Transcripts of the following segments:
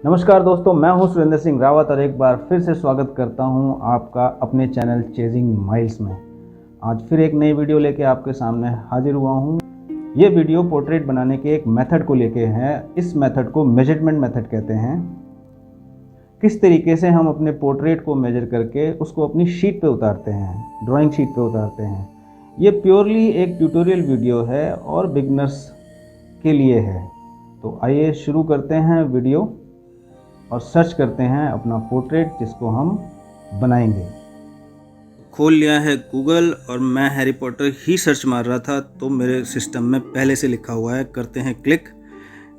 नमस्कार दोस्तों, मैं हूं सुरेंद्र सिंह रावत और एक बार फिर से स्वागत करता हूं आपका अपने चैनल चेजिंग माइल्स में। आज फिर एक नई वीडियो लेके आपके सामने हाजिर हुआ हूं। ये वीडियो पोर्ट्रेट बनाने के एक मेथड को लेके है। इस मेथड को मेजरमेंट मेथड कहते हैं। किस तरीके से हम अपने पोर्ट्रेट को मेजर करके उसको अपनी शीट पे उतारते हैं, ड्राइंग शीट पे उतारते हैं। ये प्योरली एक ट्यूटोरियल वीडियो है और बिगनर्स के लिए है। तो आइए शुरू करते हैं वीडियो और सर्च करते हैं अपना पोर्ट्रेट जिसको हम बनाएंगे। खोल लिया है गूगल और मैं हैरी पॉटर ही सर्च मार रहा था तो मेरे सिस्टम में पहले से लिखा हुआ है। करते हैं क्लिक।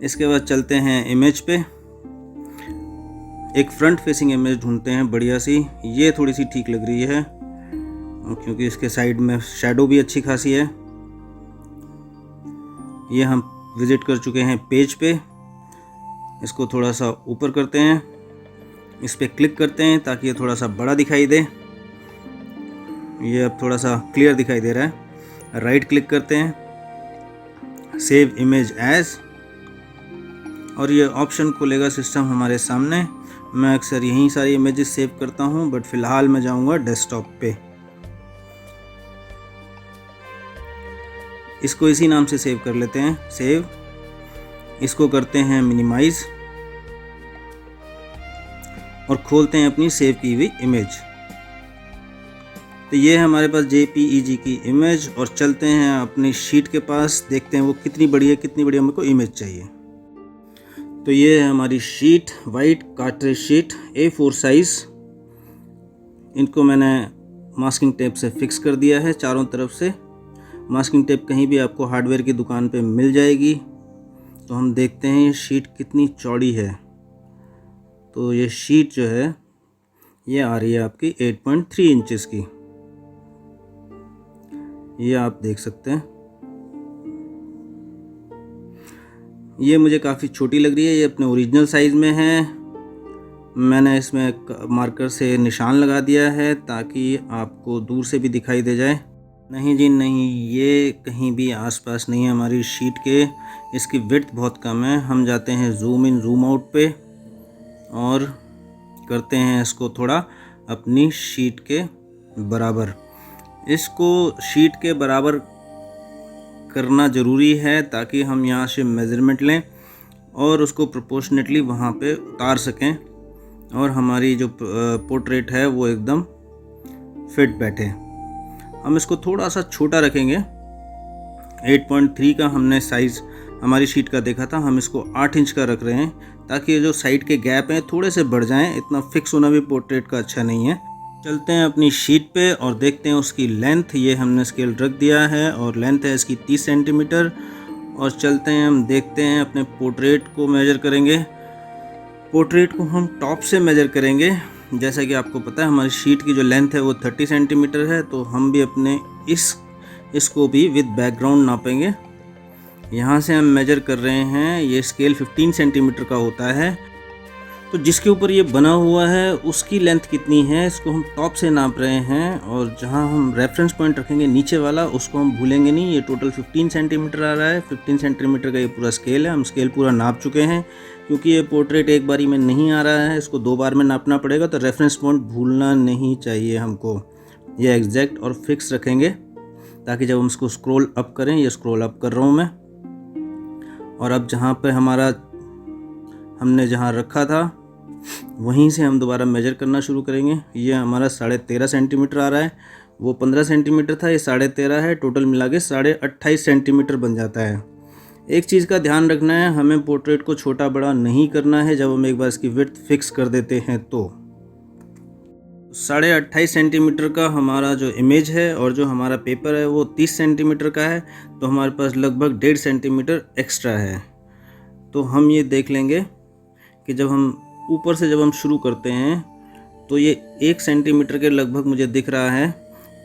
इसके बाद चलते हैं इमेज पे। एक फ्रंट फेसिंग इमेज ढूंढते हैं बढ़िया सी। ये थोड़ी सी ठीक लग रही है क्योंकि इसके साइड में शैडो भी अच्छी खासी है। ये हम विजिट कर चुके हैं पेज पे। इसको थोड़ा सा ऊपर करते हैं, इस पर क्लिक करते हैं ताकि ये थोड़ा सा बड़ा दिखाई दे। ये अब थोड़ा सा क्लियर दिखाई दे रहा है। राइट क्लिक करते हैं, सेव इमेज एज, और ये ऑप्शन खुलेगा सिस्टम हमारे सामने। मैं अक्सर यहीं सारी इमेजेस सेव करता हूँ, बट फिलहाल मैं जाऊँगा डेस्कटॉप पे। इसको इसी नाम से सेव कर लेते हैं, सेव। इसको करते हैं मिनिमाइज और खोलते हैं अपनी सेव की हुई इमेज। तो ये है हमारे पास JPEG की इमेज। और चलते हैं अपनी शीट के पास, देखते हैं वो कितनी बड़ी है, कितनी बड़ी हमको इमेज चाहिए। तो ये है हमारी sheet, white cartridge sheet A4 size. इनको मैंने मास्किंग टेप से फिक्स कर दिया है चारों तरफ से। मास्किंग टेप कहीं भी आपको हार्डवेयर की दुकान पे मिल जाएगी। तो हम देखते हैं ये शीट कितनी चौड़ी है। तो ये शीट जो है ये आ रही है आपकी 8.3 इंचेस की। ये आप देख सकते हैं। ये मुझे काफ़ी छोटी लग रही है। ये अपने ओरिजिनल साइज़ में है। मैंने इसमें मार्कर से निशान लगा दिया है ताकि आपको दूर से भी दिखाई दे जाए। नहीं जी नहीं, ये कहीं भी आसपास नहीं है हमारी शीट के। इसकी विड्थ बहुत कम है। हम जाते हैं जूम इन जूम आउट पे और करते हैं इसको थोड़ा अपनी शीट के बराबर। इसको शीट के बराबर करना ज़रूरी है ताकि हम यहाँ से मेज़रमेंट लें और उसको प्रोपोर्शनेटली वहाँ पे उतार सकें और हमारी जो पोर्ट्रेट है वो एकदम फिट बैठे। हम इसको थोड़ा सा छोटा रखेंगे। 8.3 का हमने साइज़ हमारी शीट का देखा था, हम इसको 8 इंच का रख रहे हैं ताकि ये जो साइड के गैप हैं थोड़े से बढ़ जाएं। इतना फिक्स होना भी पोर्ट्रेट का अच्छा नहीं है। चलते हैं अपनी शीट पे और देखते हैं उसकी लेंथ। ये हमने स्केल रख दिया है और लेंथ है इसकी 30 सेंटीमीटर। और चलते हैं, हम देखते हैं अपने पोर्ट्रेट को मेजर करेंगे। पोर्ट्रेट को हम टॉप से मेजर करेंगे। जैसा कि आपको पता है हमारी शीट की जो लेंथ है वो 30 सेंटीमीटर है। तो हम भी अपने इसको भी विद बैकग्राउंड नापेंगे। यहाँ से हम मेजर कर रहे हैं। ये स्केल 15 सेंटीमीटर का होता है। तो जिसके ऊपर ये बना हुआ है उसकी लेंथ कितनी है इसको हम टॉप से नाप रहे हैं। और जहाँ हम रेफरेंस पॉइंट रखेंगे नीचे वाला, उसको हम भूलेंगे नहीं। ये टोटल 15 सेंटीमीटर आ रहा है। 15 सेंटीमीटर का ये पूरा स्केल है। हम स्केल पूरा नाप चुके हैं। क्योंकि ये पोर्ट्रेट एक बारी में नहीं आ रहा है, इसको 2 बार में नापना पड़ेगा। तो रेफरेंस पॉइंट भूलना नहीं चाहिए हमको। ये एग्जैक्ट और फिक्स रखेंगे ताकि जब हम इसको स्क्रॉल अप करें, ये स्क्रॉल अप कर रहा हूँ मैं। और अब जहाँ पे हमने जहाँ रखा था वहीं से हम दोबारा मेजर करना शुरू करेंगे। ये हमारा 13.5 सेंटीमीटर आ रहा है। वो 15 सेंटीमीटर था, ये 13.5 है। टोटल मिला के 28.5 सेंटीमीटर बन जाता है। एक चीज़ का ध्यान रखना है, हमें पोर्ट्रेट को छोटा बड़ा नहीं करना है। जब हम एक बार इसकी विड्थ फिक्स कर देते हैं तो 28.5 सेंटीमीटर का हमारा जो इमेज है और जो हमारा पेपर है वो 30 सेंटीमीटर का है। तो हमारे पास लगभग 1.5 सेंटीमीटर एक्स्ट्रा है। तो हम ये देख लेंगे कि जब हम ऊपर से शुरू करते हैं तो ये 1 सेंटीमीटर के लगभग मुझे दिख रहा है।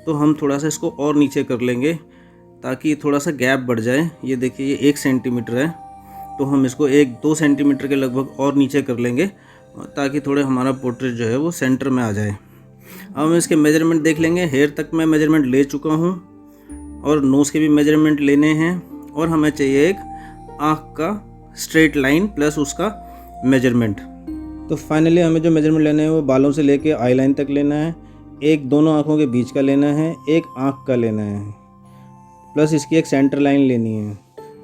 तो हम थोड़ा सा इसको और नीचे कर लेंगे ताकि थोड़ा सा गैप बढ़ जाए। ये देखिए ये 1 सेंटीमीटर है। तो हम इसको 1-2 सेंटीमीटर के लगभग और नीचे कर लेंगे ताकि थोड़े हमारा पोर्ट्रेट जो है वो सेंटर में आ जाए। अब हम इसके मेजरमेंट देख लेंगे। हेयर तक मैं मेजरमेंट ले चुका हूँ और नोज़ के भी मेजरमेंट लेने हैं। और हमें चाहिए एक आँख का स्ट्रेट लाइन प्लस उसका मेजरमेंट। तो फाइनली हमें जो मेजरमेंट लेना है वो बालों से लेके आई लाइन तक लेना है, एक दोनों आँखों के बीच का लेना है, एक आँख का लेना है, प्लस इसकी एक सेंटर लाइन लेनी है।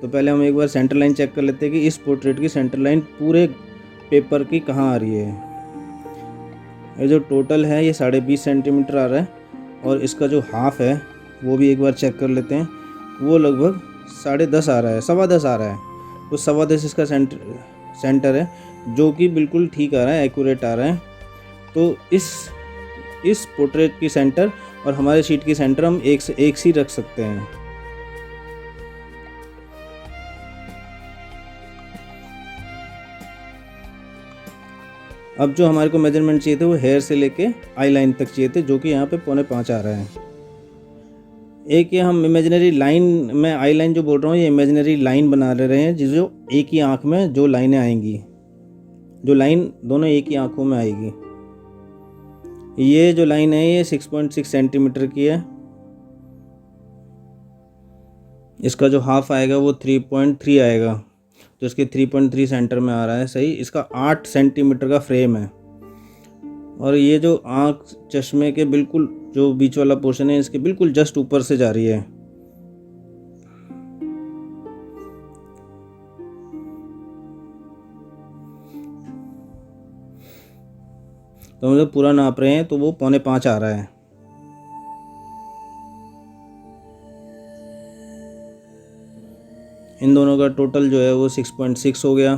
तो पहले हम एक बार सेंटर लाइन चेक कर लेते हैं कि इस पोर्ट्रेट की सेंटर लाइन पूरे पेपर की कहाँ आ रही है। ये जो टोटल है ये 20.5 सेंटीमीटर आ रहा है, और इसका जो हाफ है वो भी एक बार चेक कर लेते हैं, वो लगभग 10.5 आ रहा है, 10.15 आ रहा है। तो 10.15 इसका सेंटर है, जो कि बिल्कुल ठीक आ रहा है, एक्यूरेट आ रहा है। तो इस पोर्ट्रेट की सेंटर और हमारे शीट की सेंटर हम एक सी रख सकते हैं। अब जो हमारे को मेजरमेंट चाहिए थे वो हेयर से लेके आई लाइन तक चाहिए थे, जो कि यहाँ पे 4.5 आ रहा है। एक ये हम इमेजिनरी लाइन, मैं आई लाइन जो बोल रहा हूँ ये इमेजिनरी लाइन बना ले रहे हैं, जो एक ही आँख में जो लाइनें आएंगी, जो लाइन दोनों एक ही आँखों में आएगी। ये जो लाइन है ये 6.6 सेंटीमीटर की है, इसका जो हाफ आएगा वो 3.3 आएगा, तो इसके 3.3 सेंटर में आ रहा है सही। इसका 8 सेंटीमीटर का फ्रेम है, और ये जो आँख चश्मे के बिल्कुल जो बीच वाला पोर्शन है इसके बिल्कुल जस्ट ऊपर से जा रही है। तो हम जब पूरा नाप रहे हैं तो वो 4.5 आ रहा है। इन दोनों का टोटल जो है वो 6.6 हो गया।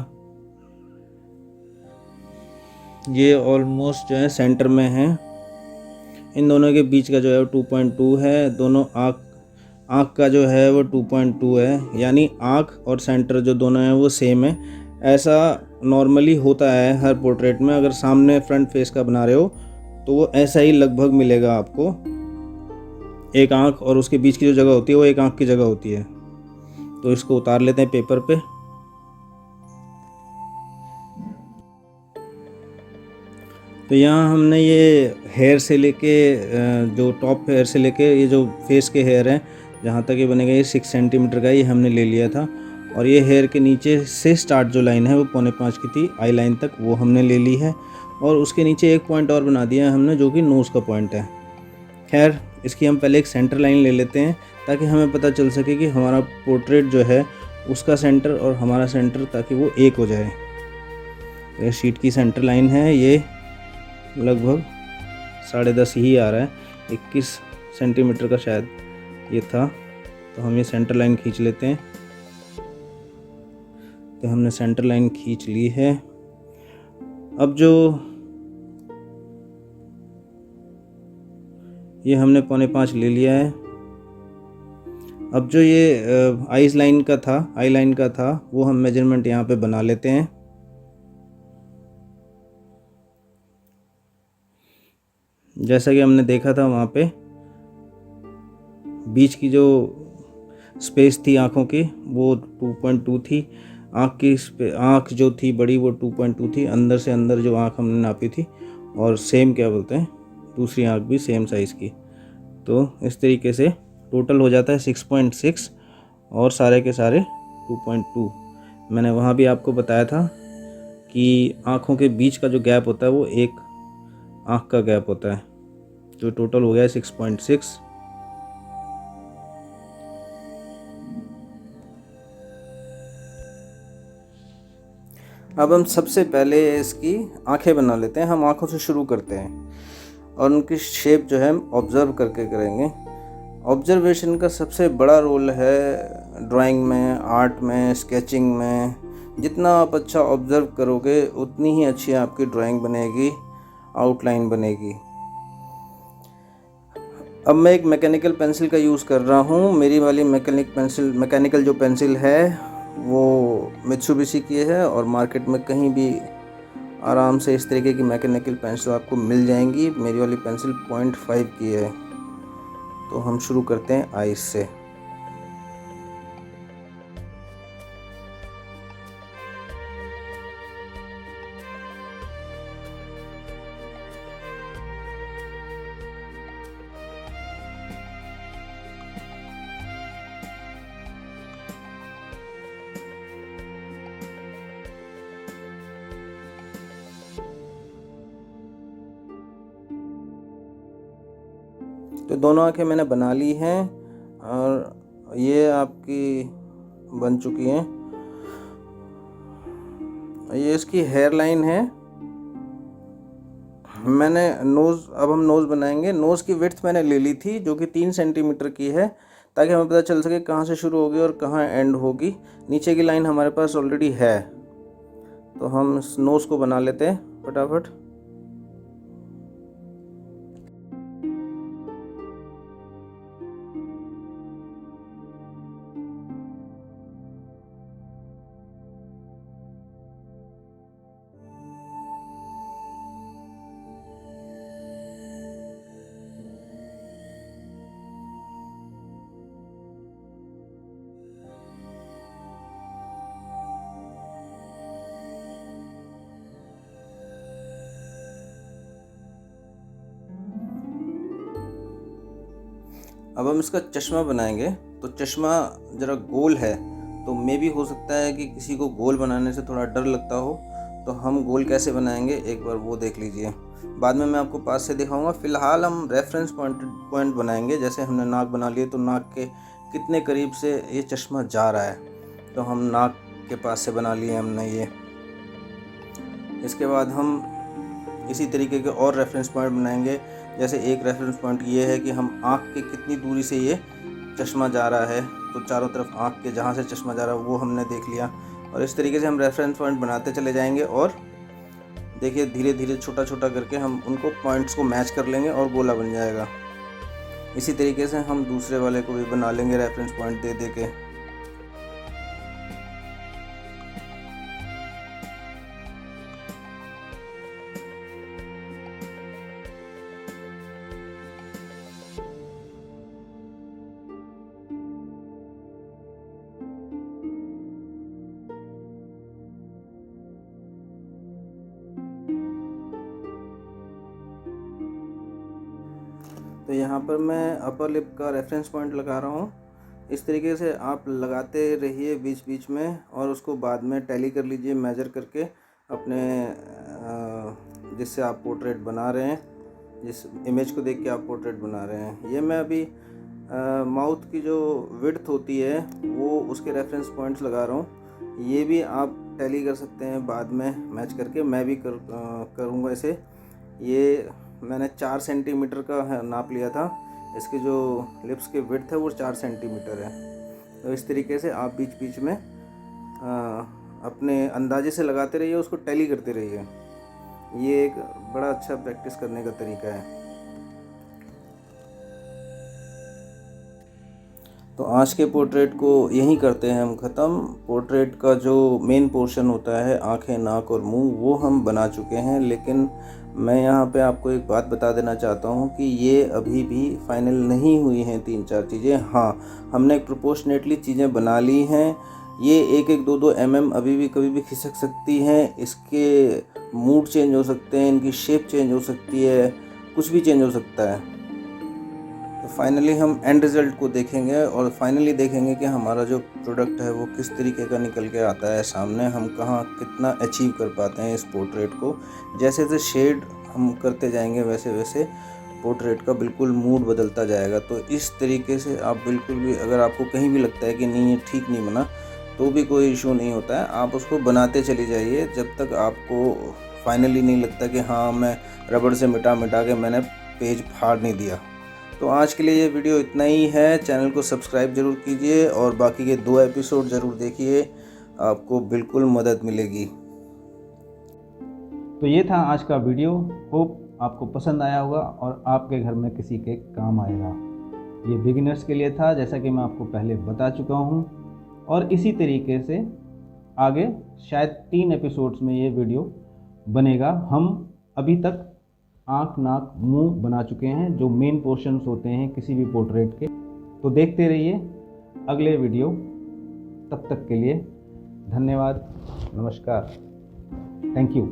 ये ऑलमोस्ट जो है सेंटर में है। इन दोनों के बीच का जो है वो 2.2 है। दोनों आँख का जो है वो 2.2 है, यानी आँख और सेंटर जो दोनों हैं वो सेम है। ऐसा नॉर्मली होता है हर पोर्ट्रेट में, अगर सामने फ्रंट फेस का बना रहे हो तो वो ऐसा ही लगभग मिलेगा आपको। एक आँख और उसके बीच की जो जगह होती है वो एक आँख की जगह होती है। तो इसको उतार लेते हैं पेपर पे। तो यहाँ हमने ये हेयर से लेके जो टॉप हेयर से लेके ये जो फेस के हेयर हैं जहाँ तक ये बनेगा, ये 6 सेंटीमीटर का ये हमने ले लिया था। और ये हेयर के नीचे से स्टार्ट जो लाइन है वो 4.5 की थी, आई लाइन तक वो हमने ले ली है। और उसके नीचे एक पॉइंट और बना दिया है हमने, जो कि नोज़ का पॉइंट है। खैर, इसकी हम पहले एक सेंटर लाइन ले लेते हैं ताकि हमें पता चल सके कि हमारा पोर्ट्रेट जो है उसका सेंटर और हमारा सेंटर, ताकि वो एक हो जाए। ये शीट की सेंटर लाइन है, ये लगभग 10.5 ही आ रहा है, 21 सेंटीमीटर का शायद ये था। तो हम ये सेंटर लाइन खींच लेते हैं। तो हमने सेंटर लाइन खींच ली है। अब जो ये हमने 4.5 ले लिया है। अब जो ये आई लाइन का था वो हम मेजरमेंट यहाँ पे बना लेते हैं। जैसा कि हमने देखा था वहाँ पे बीच की जो स्पेस थी आँखों की वो 2.2 थी। आँख जो थी बड़ी वो 2.2 थी। अंदर से अंदर जो आँख हमने नापी थी, और सेम क्या बोलते हैं, दूसरी आँख भी सेम साइज़ की। तो इस तरीके से टोटल हो जाता है 6.6 और सारे के सारे 2.2। मैंने वहाँ भी आपको बताया था कि आँखों के बीच का जो गैप होता है वो एक आँख का गैप होता है, जो टोटल हो गया है 6.6। अब हम सबसे पहले इसकी आंखें बना लेते हैं। हम आंखों से शुरू करते हैं और उनकी शेप जो है ऑब्ज़र्व करके करेंगे। ऑब्ज़र्वेशन का सबसे बड़ा रोल है ड्राइंग में, आर्ट में, स्केचिंग में। जितना आप अच्छा ऑब्ज़र्व करोगे उतनी ही अच्छी आपकी ड्राइंग बनेगी, आउटलाइन बनेगी। अब मैं एक मैकेनिकल पेंसिल का यूज़ कर रहा हूँ। मेरी वाली मैकेनिकल जो पेंसिल है वो मित्सुबिशी की है, और मार्केट में कहीं भी आराम से इस तरीके की मैकेनिकल पेंसिल आपको मिल जाएंगी। मेरी वाली पेंसिल 0.5 की है। तो हम शुरू करते हैं आइस से। तो दोनों आँखें मैंने बना ली हैं और ये आपकी बन चुकी हैं। ये इसकी हेयर लाइन है। मैंने अब हम नोज़ बनाएंगे। नोज़ की विड्थ मैंने ले ली थी जो कि 3 सेंटीमीटर की है, ताकि हमें पता चल सके कहाँ से शुरू होगी और कहाँ एंड होगी। नीचे की लाइन हमारे पास ऑलरेडी है, तो हम इस नोज़ को बना लेते हैं फटाफट। अब हम इसका चश्मा बनाएंगे। तो चश्मा ज़रा गोल है, तो मे भी हो सकता है कि किसी को गोल बनाने से थोड़ा डर लगता हो, तो हम गोल कैसे बनाएंगे एक बार वो देख लीजिए। बाद में मैं आपको पास से दिखाऊंगा। फ़िलहाल हम रेफरेंस पॉइंट बनाएंगे। जैसे हमने नाक बना लिए, तो नाक के कितने करीब से ये चश्मा जा रहा है, तो हम नाक के पास से बना लिए हमने ये। इसके बाद हम इसी तरीके के और रेफरेंस पॉइंट बनाएंगे। जैसे एक रेफरेंस पॉइंट ये है कि हम आँख के कितनी दूरी से ये चश्मा जा रहा है, तो चारों तरफ आँख के जहाँ से चश्मा जा रहा है वो हमने देख लिया। और इस तरीके से हम रेफरेंस पॉइंट बनाते चले जाएंगे और देखिए धीरे धीरे छोटा छोटा करके हम उनको पॉइंट्स को मैच कर लेंगे और गोला बन जाएगा। इसी तरीके से हम दूसरे वाले को भी बना लेंगे रेफरेंस पॉइंट दे दे के। तो यहाँ पर मैं अपर लिप का रेफरेंस पॉइंट लगा रहा हूँ। इस तरीके से आप लगाते रहिए बीच बीच में, और उसको बाद में टैली कर लीजिए मेजर करके अपने जिससे आप पोर्ट्रेट बना रहे हैं, जिस इमेज को देख के आप पोर्ट्रेट बना रहे हैं। ये मैं अभी माउथ की जो विड्थ होती है वो उसके रेफरेंस पॉइंट्स लगा रहा हूँ। ये भी आप टैली कर सकते हैं बाद में मैच करके। मैं भी करूँगा इसे। ये मैंने 4 सेंटीमीटर का नाप लिया था। इसके जो लिप्स के विड्थ है वो 4 सेंटीमीटर है। तो इस तरीके से आप बीच बीच में अपने अंदाजे से लगाते रहिए, उसको टैली करते रहिए। ये एक बड़ा अच्छा प्रैक्टिस करने का तरीका है। तो आज के पोर्ट्रेट को यहीं करते हैं हम ख़त्म। पोर्ट्रेट का जो मेन पोर्शन होता है आँखें, नाक और मुंह, वो हम बना चुके हैं। लेकिन मैं यहाँ पे आपको एक बात बता देना चाहता हूँ कि ये अभी भी फाइनल नहीं हुई हैं 3-4 चीज़ें। हाँ, हमने एक प्रोपोर्शनेटली चीज़ें बना ली हैं। ये 1-1, 2-2 mm अभी भी कभी भी खिसक सकती हैं। इसके मूड चेंज हो सकते हैं, इनकी शेप चेंज हो सकती है, कुछ भी चेंज हो सकता है। तो फाइनली हम एंड रिज़ल्ट को देखेंगे और फाइनली देखेंगे कि हमारा जो प्रोडक्ट है वो किस तरीके का निकल के आता है सामने। हम कहाँ कितना अचीव कर पाते हैं इस पोर्ट्रेट को। जैसे जैसे शेड हम करते जाएंगे वैसे वैसे पोर्ट्रेट का बिल्कुल मूड बदलता जाएगा। तो इस तरीके से आप बिल्कुल भी, अगर आपको कहीं भी लगता है कि नहीं ये ठीक नहीं बना, तो भी कोई इशू नहीं होता है। आप उसको बनाते चले जाइए जब तक आपको फाइनली नहीं लगता कि हाँ मैं रबड़ से मिटा के मैंने पेज फाड़ नहीं दिया। तो आज के लिए ये वीडियो इतना ही है। चैनल को सब्सक्राइब ज़रूर कीजिए और बाकी के 2 एपिसोड ज़रूर देखिए, आपको बिल्कुल मदद मिलेगी। तो ये था आज का वीडियो। होप आपको पसंद आया होगा और आपके घर में किसी के काम आएगा। ये बिगिनर्स के लिए था, जैसा कि मैं आपको पहले बता चुका हूँ। और इसी तरीके से आगे शायद 3 एपिसोड्स में ये वीडियो बनेगा। हम अभी तक आँख, नाक, मुंह बना चुके हैं, जो मेन पोर्शंस होते हैं किसी भी पोर्ट्रेट के। तो देखते रहिए अगले वीडियो। तब तक के लिए धन्यवाद, नमस्कार, थैंक यू।